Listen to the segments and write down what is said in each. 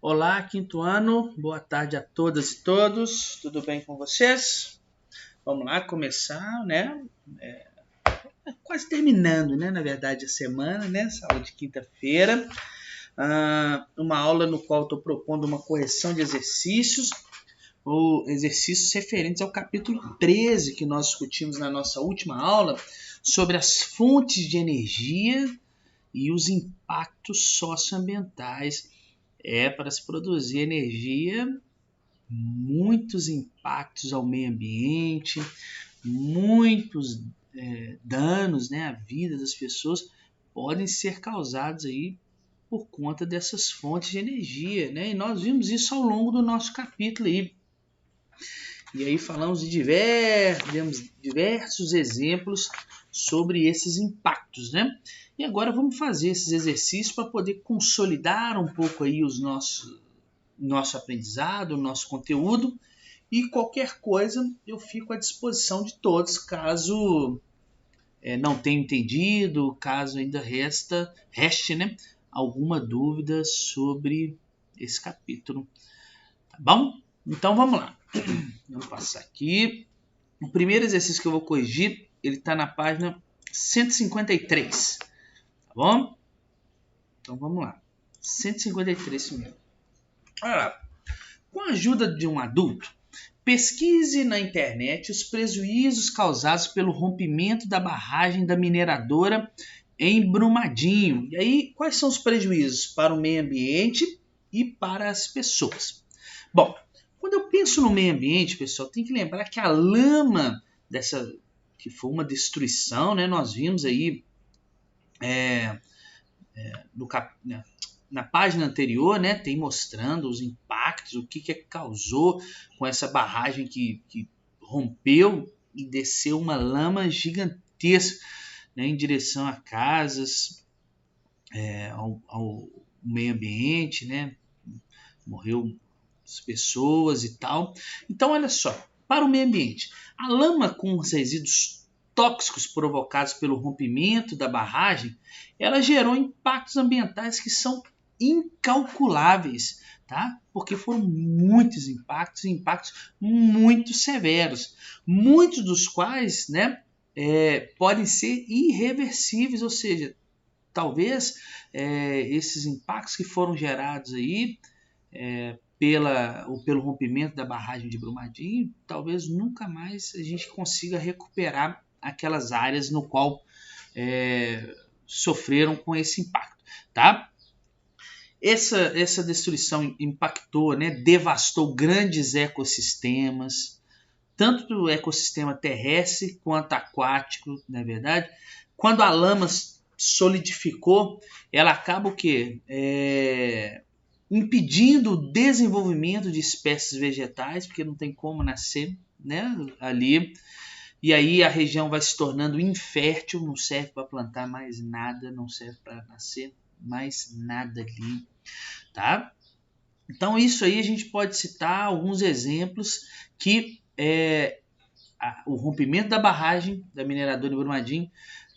Olá, quinto ano, boa tarde a todas e todos, tudo bem com vocês? Vamos lá começar, né? Quase terminando, né? Na verdade, a semana, né? Essa aula de quinta-feira. Uma aula no qual estou propondo uma correção de exercícios, ou exercícios referentes ao capítulo 13 que nós discutimos na nossa última aula, sobre as fontes de energia e os impactos socioambientais. Para se produzir energia, muitos impactos ao meio ambiente, muitos danos, né, à vida das pessoas podem ser causados aí por conta dessas fontes de energia, né? E nós vimos isso ao longo do nosso capítulo aí. E aí falamos de diversos exemplos sobre esses impactos, né? E agora vamos fazer esses exercícios para poder consolidar um pouco aí nosso aprendizado, o nosso conteúdo. E qualquer coisa eu fico à disposição de todos, caso não tenha entendido, caso ainda reste, né, alguma dúvida sobre esse capítulo. Tá bom? Então vamos lá. Vamos passar aqui. O primeiro exercício que eu vou corrigir, ele está na página 153. Tá bom? Então vamos lá. 153 mesmo. Olha lá. Com a ajuda de um adulto, pesquise na internet os prejuízos causados pelo rompimento da barragem da mineradora em Brumadinho. E aí, quais são os prejuízos para o meio ambiente e para as pessoas? Bom, quando eu penso no meio ambiente, pessoal, tem que lembrar que a lama dessa, que foi uma destruição, né? Nós vimos aí na página anterior, né, tem mostrando os impactos, o que causou com essa barragem que rompeu e desceu uma lama gigantesca, né, em direção a casas, ao meio ambiente, né, morreu as pessoas e tal. Então, olha só, para o meio ambiente, a lama com os resíduos tóxicos provocados pelo rompimento da barragem, ela gerou impactos ambientais que são incalculáveis, tá? Porque foram muitos impactos muito severos, muitos dos quais, né, podem ser irreversíveis, ou seja, talvez esses impactos que foram gerados aí pelo rompimento da barragem de Brumadinho, talvez nunca mais a gente consiga recuperar aquelas áreas no qual sofreram com esse impacto, tá? Essa destruição impactou, né, devastou grandes ecossistemas, tanto do ecossistema terrestre quanto aquático, na verdade. Quando a lama solidificou, ela acaba o quê? Impedindo o desenvolvimento de espécies vegetais, porque não tem como nascer, né, ali. E aí a região vai se tornando infértil, não serve para plantar mais nada, não serve para nascer mais nada ali, tá? Então isso aí a gente pode citar alguns exemplos que o rompimento da barragem da mineradora de Brumadinho,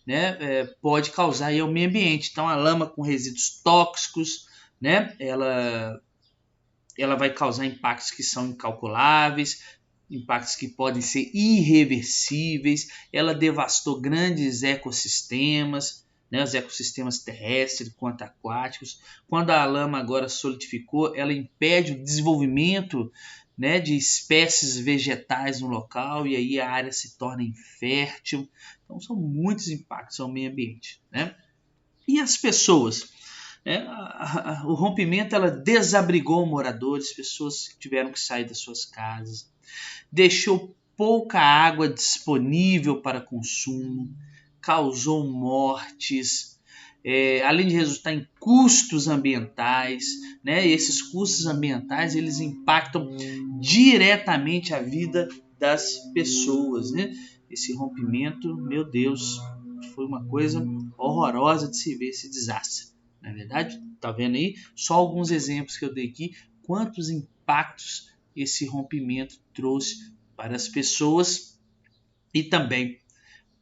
né, pode causar aí ao meio ambiente. Então a lama com resíduos tóxicos, né, ela vai causar impactos que são incalculáveis, impactos que podem ser irreversíveis. Ela devastou grandes ecossistemas, né, os ecossistemas terrestres quanto aquáticos. Quando a lama agora solidificou, ela impede o desenvolvimento, né, de espécies vegetais no local, e aí a área se torna infértil. Então são muitos impactos ao meio ambiente, né? E as pessoas? O rompimento ela desabrigou moradores, pessoas que tiveram que sair das suas casas, deixou pouca água disponível para consumo, causou mortes, além de resultar em custos ambientais, né? E esses custos ambientais eles impactam diretamente a vida das pessoas, né? Esse rompimento, meu Deus, foi uma coisa horrorosa de se ver, esse desastre. Na verdade, tá vendo aí? Só alguns exemplos que eu dei aqui, quantos impactos esse rompimento trouxe para as pessoas e também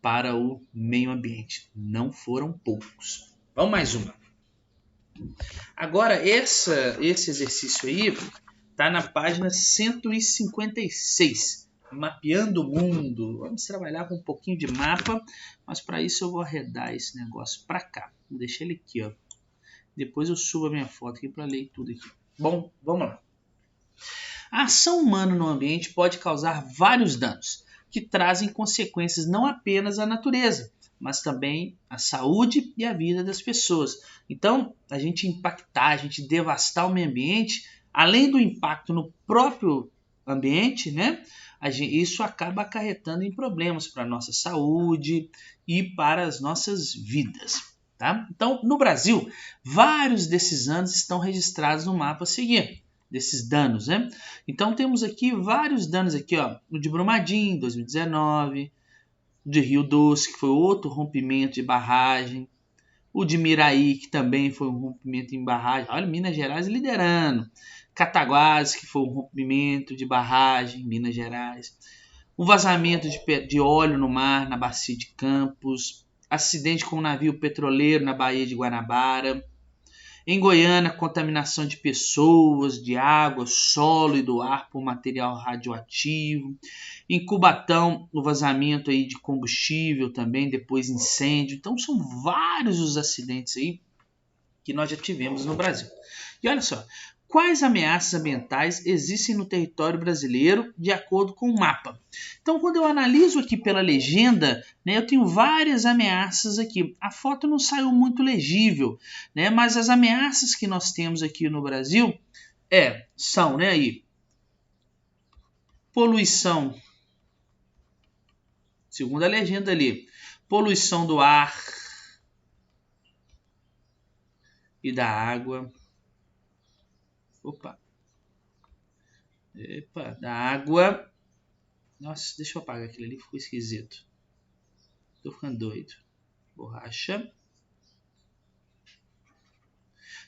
para o meio ambiente. Não foram poucos. Vamos mais uma. Agora, esse exercício aí está na página 156, Mapeando o Mundo. Vamos trabalhar com um pouquinho de mapa, mas para isso eu vou arredar esse negócio para cá. Vou deixar ele aqui, ó. Depois eu subo a minha foto aqui para ler tudo aqui. Bom, vamos lá. A ação humana no ambiente pode causar vários danos, que trazem consequências não apenas à natureza, mas também à saúde e à vida das pessoas. Então, a gente impactar, a gente devastar o meio ambiente, além do impacto no próprio ambiente, né? Isso acaba acarretando em problemas para a nossa saúde e para as nossas vidas. Tá? Então, no Brasil, vários desses anos estão registrados no mapa a seguir, desses danos, né? Então, temos aqui vários danos aqui, ó, o de Brumadinho, 2019, de Rio Doce, que foi outro rompimento de barragem, o de Miraí, que também foi um rompimento em barragem, olha, Minas Gerais liderando, Cataguases, que foi um rompimento de barragem, Minas Gerais, o vazamento de óleo no mar, na Bacia de Campos, acidente com um navio petroleiro na Baía de Guanabara. Em Goiânia, contaminação de pessoas, de água, solo e do ar por material radioativo. Em Cubatão, o vazamento aí de combustível também, depois incêndio. Então são vários os acidentes aí que nós já tivemos no Brasil. E olha só, quais ameaças ambientais existem no território brasileiro de acordo com o mapa? Então, quando eu analiso aqui pela legenda, né, eu tenho várias ameaças aqui. A foto não saiu muito legível, né, mas as ameaças que nós temos aqui no Brasil são, né, aí, poluição, segundo a legenda ali, poluição do ar e da água. Da água. Nossa, deixa eu apagar aquilo ali, ficou esquisito. Tô ficando doido. Borracha.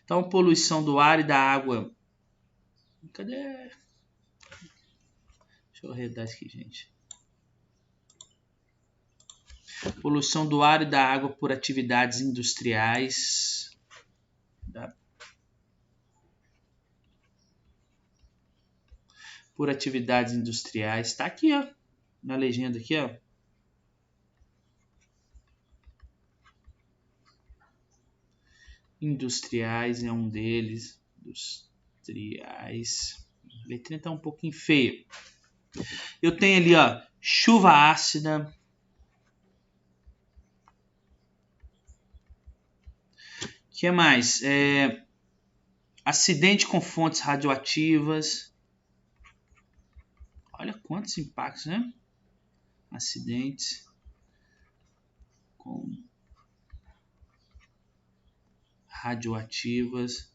Então, poluição do ar e da água. Cadê? Deixa eu arredar isso aqui, gente. Poluição do ar e da água por atividades industriais. Por atividades industriais. Está aqui, ó, na legenda aqui, ó. Industriais é um deles. Industriais. A letrinha está um pouquinho feia. Eu tenho ali, ó, chuva ácida. O que mais? Acidente com fontes radioativas. Olha quantos impactos, né? Acidentes com radioativas.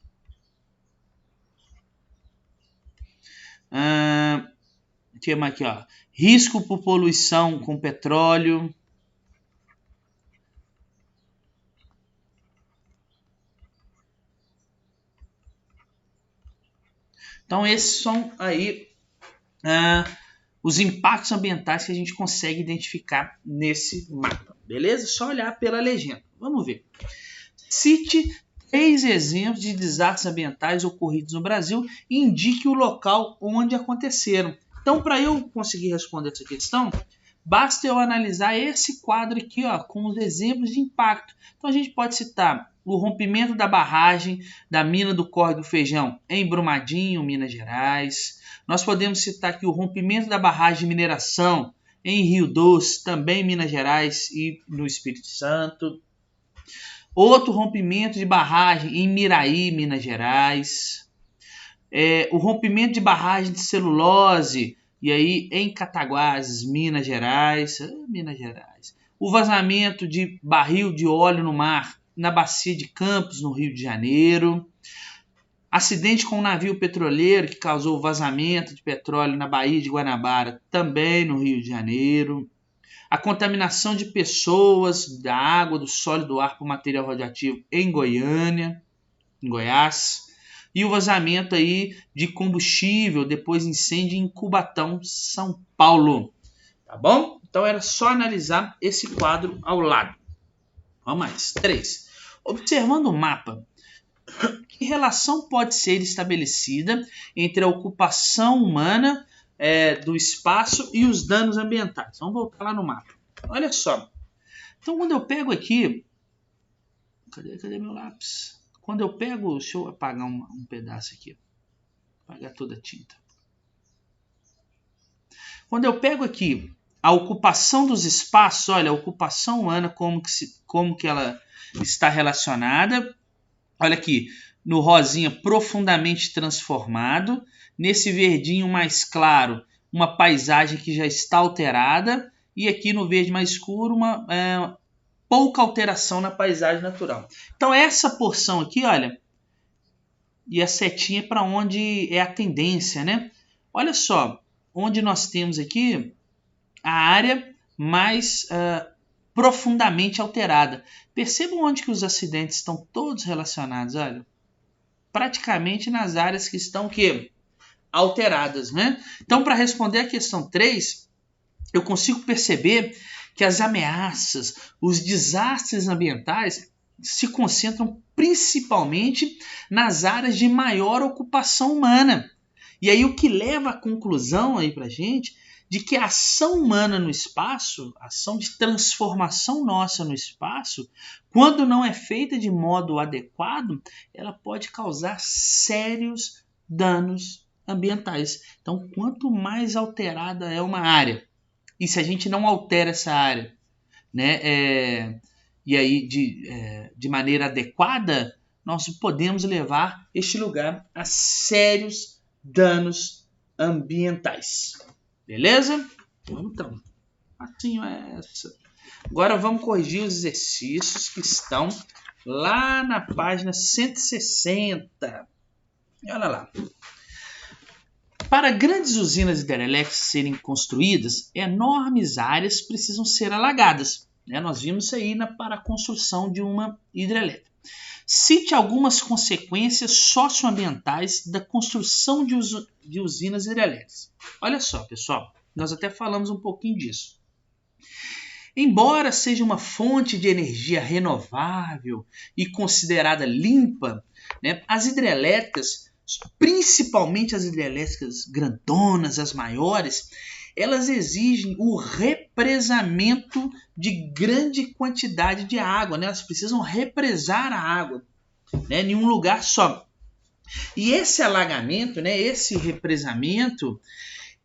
Tem mais aqui, ó. Risco por poluição com petróleo. Então, esses são aí os impactos ambientais que a gente consegue identificar nesse mapa. Beleza? Só olhar pela legenda. Vamos ver. Cite 3 exemplos de desastres ambientais ocorridos no Brasil e indique o local onde aconteceram. Então, para eu conseguir responder essa questão, basta eu analisar esse quadro aqui, ó, com os exemplos de impacto. Então, a gente pode citar o rompimento da barragem da mina do Córrego do Feijão em Brumadinho, Minas Gerais. Nós podemos citar aqui o rompimento da barragem de mineração em Rio Doce, também em Minas Gerais e no Espírito Santo. Outro rompimento de barragem em Miraí, Minas Gerais. O rompimento de barragem de celulose e aí em Cataguases, Minas Gerais. Minas Gerais. O vazamento de barril de óleo no mar na Bacia de Campos, no Rio de Janeiro. Acidente com um navio petroleiro que causou vazamento de petróleo na Baía de Guanabara, também no Rio de Janeiro. A contaminação de pessoas, da água, do solo e do ar por material radioativo em Goiânia, em Goiás. E o vazamento aí de combustível, depois incêndio em Cubatão, São Paulo. Tá bom? Então era só analisar esse quadro ao lado. Vamos mais. 3. Observando o mapa, Que relação pode ser estabelecida entre a ocupação humana do espaço e os danos ambientais? Vamos voltar lá no mapa. Olha só. Então, quando eu pego aqui... Cadê meu lápis? Quando eu pego... Deixa eu apagar um pedaço aqui. Apagar toda a tinta. Quando eu pego aqui a ocupação dos espaços, olha, a ocupação humana, como que ela está relacionada. Olha aqui, no rosinha, profundamente transformado. Nesse verdinho mais claro, uma paisagem que já está alterada. E aqui no verde mais escuro, pouca alteração na paisagem natural. Então essa porção aqui, olha, e a setinha para onde é a tendência, né? Olha só, onde nós temos aqui a área mais profundamente alterada. Percebam onde que os acidentes estão todos relacionados, olha. Praticamente nas áreas que estão alteradas, né? Então, para responder a questão 3, eu consigo perceber que as ameaças, os desastres ambientais se concentram principalmente nas áreas de maior ocupação humana. E aí o que leva à conclusão aí pra gente de que a ação humana no espaço, a ação de transformação nossa no espaço, quando não é feita de modo adequado, ela pode causar sérios danos ambientais. Então, quanto mais alterada é uma área, e se a gente não altera essa área, né, e aí de maneira adequada, nós podemos levar este lugar a sérios danos ambientais. Beleza? Então, assim é essa. Agora vamos corrigir os exercícios que estão lá na página 160. Olha lá. Para grandes usinas hidrelétricas serem construídas, enormes áreas precisam ser alagadas. Nós vimos isso aí para a construção de uma hidrelétrica. Cite algumas consequências socioambientais da construção de usinas hidrelétricas. Olha só, pessoal, nós até falamos um pouquinho disso. Embora seja uma fonte de energia renovável e considerada limpa, né, as hidrelétricas, principalmente as hidrelétricas grandonas, as maiores, elas exigem o represamento de grande quantidade de água, né? Elas precisam represar a água, né, em um lugar só. E esse alagamento, né, esse represamento,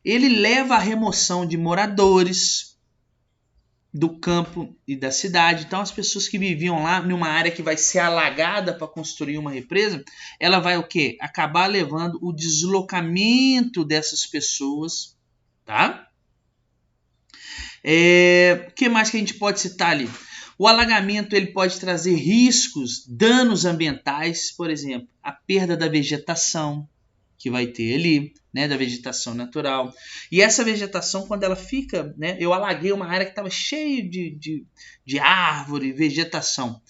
ele leva à remoção de moradores do campo e da cidade. Então as pessoas que viviam lá numa área que vai ser alagada para construir uma represa, ela vai o quê? Acabar levando o deslocamento dessas pessoas, tá? O que mais que a gente pode citar ali? O alagamento ele pode trazer riscos, danos ambientais, por exemplo, a perda da vegetação que vai ter ali, né, da vegetação natural. E essa vegetação, quando ela fica, né, eu alaguei uma área que estava cheia de árvore, vegetação.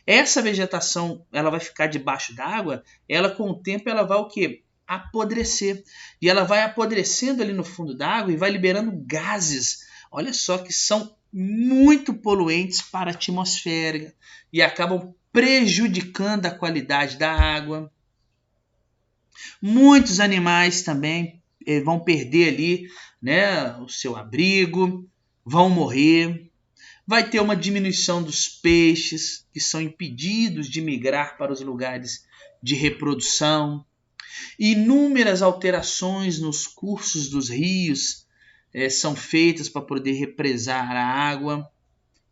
Essa vegetação, ela vai ficar debaixo d'água, ela com o tempo ela vai o quê? Apodrecer. E ela vai apodrecendo ali no fundo d'água e vai liberando gases. Olha só que são muito poluentes para a atmosfera e acabam prejudicando a qualidade da água. Muitos animais também vão perder ali, né, o seu abrigo, vão morrer. Vai ter uma diminuição dos peixes, que são impedidos de migrar para os lugares de reprodução. Inúmeras alterações nos cursos dos rios são feitas para poder represar a água,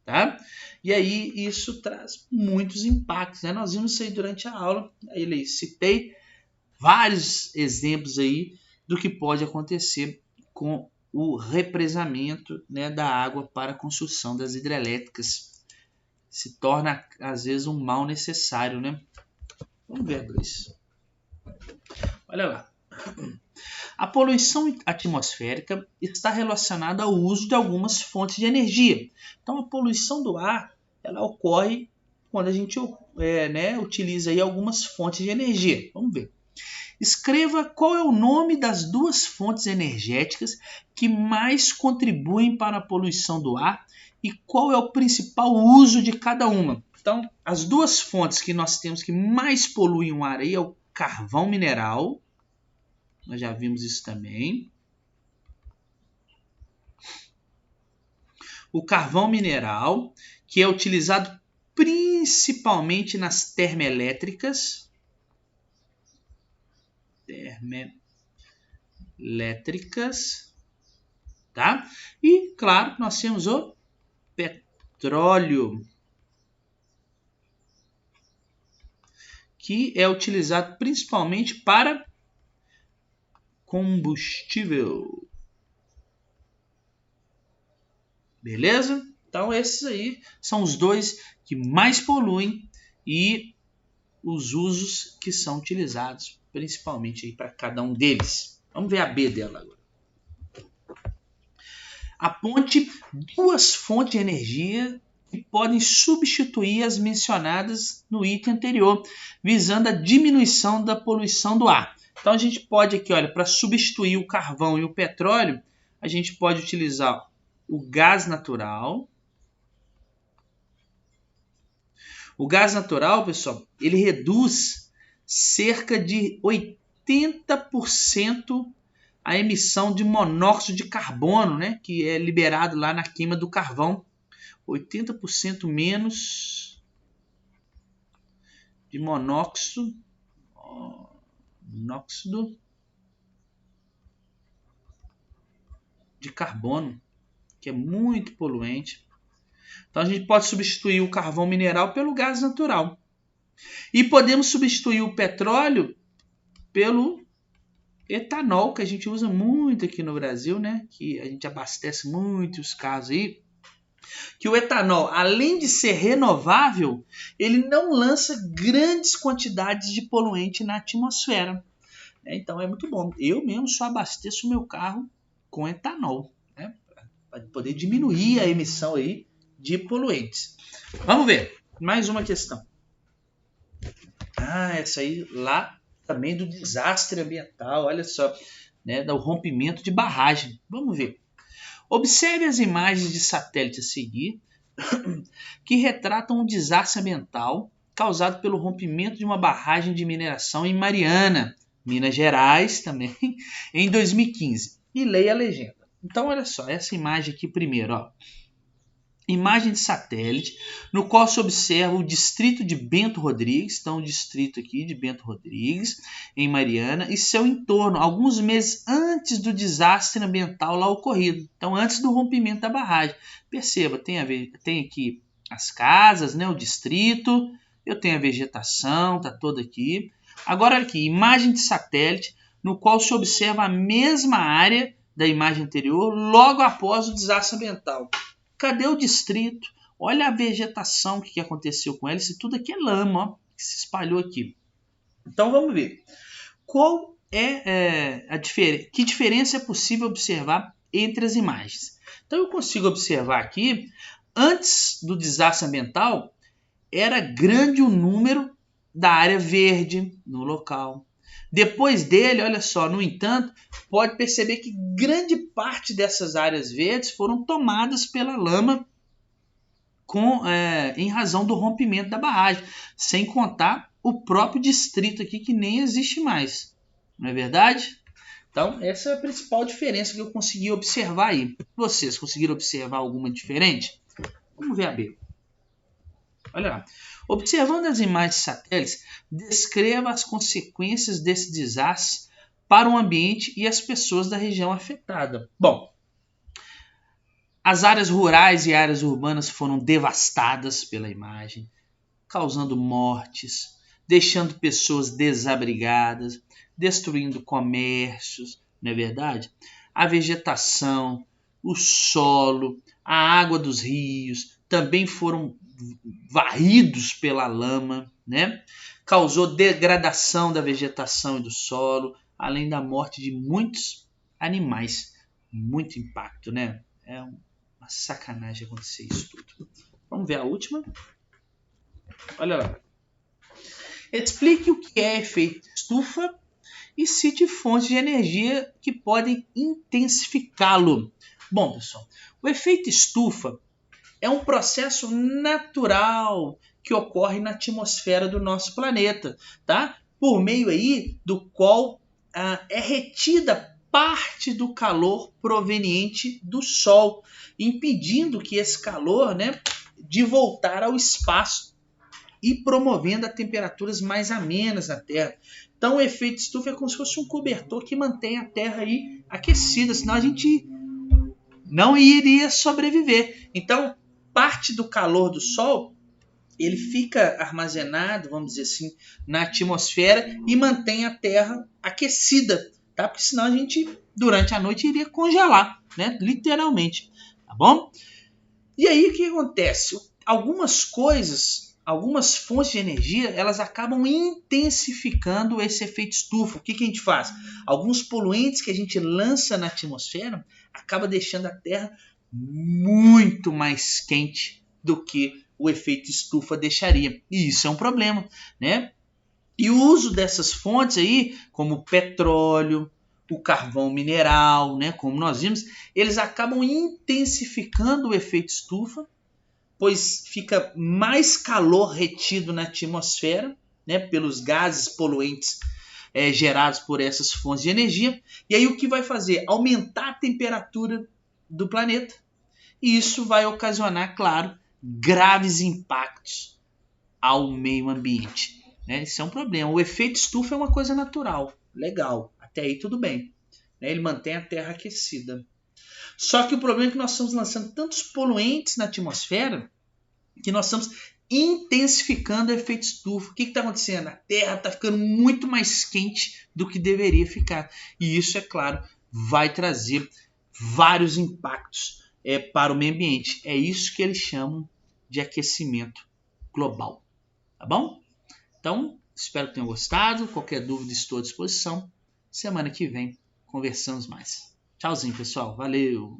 tá? E aí isso traz muitos impactos, né? Nós vimos isso aí durante a aula, aí citei vários exemplos aí do que pode acontecer com o represamento, né, da água para a construção das hidrelétricas. Se torna, às vezes, um mal necessário, né? Vamos ver, Gleice. Olha lá. A poluição atmosférica está relacionada ao uso de algumas fontes de energia. Então, a poluição do ar ela ocorre quando a gente utiliza aí algumas fontes de energia. Vamos ver. Escreva qual é o nome das duas fontes energéticas que mais contribuem para a poluição do ar e qual é o principal uso de cada uma. Então, as duas fontes que nós temos que mais poluem o ar aí é o carvão mineral, nós já vimos isso também. O carvão mineral, que é utilizado principalmente nas termoelétricas. Tá? E, claro, nós temos o petróleo, que é utilizado principalmente para combustível. Beleza? Então esses aí são os dois que mais poluem e os usos que são utilizados principalmente para cada um deles. Vamos ver a B dela agora. Aponte duas fontes de energia que podem substituir as mencionadas no item anterior, visando a diminuição da poluição do ar. Então a gente pode aqui, olha, para substituir o carvão e o petróleo, a gente pode utilizar o gás natural. O gás natural, pessoal, ele reduz cerca de 80% a emissão de monóxido de carbono, né, que é liberado lá na queima do carvão. 80% menos de monóxido de carbono, que é muito poluente. Então a gente pode substituir o carvão mineral pelo gás natural. E podemos substituir o petróleo pelo etanol, que a gente usa muito aqui no Brasil, né? Que a gente abastece muitos carros aí. Que o etanol, além de ser renovável, ele não lança grandes quantidades de poluente na atmosfera. Então é muito bom. Eu mesmo só abasteço o meu carro com etanol, né? Para poder diminuir a emissão aí de poluentes. Vamos ver. Mais uma questão. Essa aí lá também do desastre ambiental. Olha só, né? Do rompimento de barragem. Vamos ver. Observe as imagens de satélite a seguir, que retratam um desastre ambiental causado pelo rompimento de uma barragem de mineração em Mariana, Minas Gerais, também, em 2015. E leia a legenda. Então, olha só, essa imagem aqui primeiro, ó. Imagem de satélite, no qual se observa o distrito de Bento Rodrigues, então o distrito aqui de Bento Rodrigues, em Mariana, e seu entorno, alguns meses antes do desastre ambiental lá ocorrido, então antes do rompimento da barragem. Perceba, tem aqui as casas, né, o distrito, eu tenho a vegetação, tá toda aqui. Agora aqui, imagem de satélite, no qual se observa a mesma área da imagem anterior, logo após o desastre ambiental. Cadê o distrito? Olha a vegetação, o que aconteceu com ela. Isso tudo aqui é lama, ó, que se espalhou aqui. Então vamos ver. Qual é a diferença? Que diferença é possível observar entre as imagens? Então eu consigo observar aqui, antes do desastre ambiental, era grande o número da área verde no local. Depois dele, olha só, no entanto, pode perceber que grande parte dessas áreas verdes foram tomadas pela lama em razão do rompimento da barragem, sem contar o próprio distrito aqui que nem existe mais. Não é verdade? Então, essa é a principal diferença que eu consegui observar aí. Vocês conseguiram observar alguma diferente? Vamos ver a B. Olha lá. Observando as imagens de satélites, descreva as consequências desse desastre para o ambiente e as pessoas da região afetada. Bom, as áreas rurais e áreas urbanas foram devastadas pela imagem, causando mortes, deixando pessoas desabrigadas, destruindo comércios, não é verdade? A vegetação, o solo, a água dos rios também foram varridos pela lama, né? Causou degradação da vegetação e do solo, além da morte de muitos animais. Muito impacto, né? É uma sacanagem acontecer isso tudo. Vamos ver a última. Olha lá. Explique o que é efeito estufa e cite fontes de energia que podem intensificá-lo. Bom, pessoal, o efeito estufa é um processo natural que ocorre na atmosfera do nosso planeta, tá? Por meio aí do qual é retida parte do calor proveniente do Sol, impedindo que esse calor, né, de voltar ao espaço e promovendo a temperaturas mais amenas na Terra. Então o efeito estufa é como se fosse um cobertor que mantém a Terra aí aquecida, senão a gente não iria sobreviver. Então parte do calor do Sol ele fica armazenado, vamos dizer assim, na atmosfera e mantém a Terra aquecida, tá? Porque senão a gente, durante a noite, iria congelar, né? Literalmente, tá bom? E aí, o que acontece? Algumas coisas, algumas fontes de energia, elas acabam intensificando esse efeito estufa. O que a gente faz? Alguns poluentes que a gente lança na atmosfera acaba deixando a Terra muito mais quente do que o efeito estufa deixaria. E isso é um problema, né? E o uso dessas fontes aí, como o petróleo, o carvão mineral, né, como nós vimos, eles acabam intensificando o efeito estufa, pois fica mais calor retido na atmosfera, né, pelos gases poluentes gerados por essas fontes de energia. E aí o que vai fazer? Aumentar a temperatura do planeta. E isso vai ocasionar, claro, graves impactos ao meio ambiente. Né? Isso é um problema. O efeito estufa é uma coisa natural, legal, até aí tudo bem. Né? Ele mantém a Terra aquecida. Só que o problema é que nós estamos lançando tantos poluentes na atmosfera que nós estamos intensificando o efeito estufa. O que está acontecendo? A Terra está ficando muito mais quente do que deveria ficar. E isso, é claro, vai trazer vários impactos para o meio ambiente. É isso que eles chamam de aquecimento global. Tá bom? Então, espero que tenham gostado. Qualquer dúvida, estou à disposição. Semana que vem, conversamos mais. Tchauzinho, pessoal. Valeu!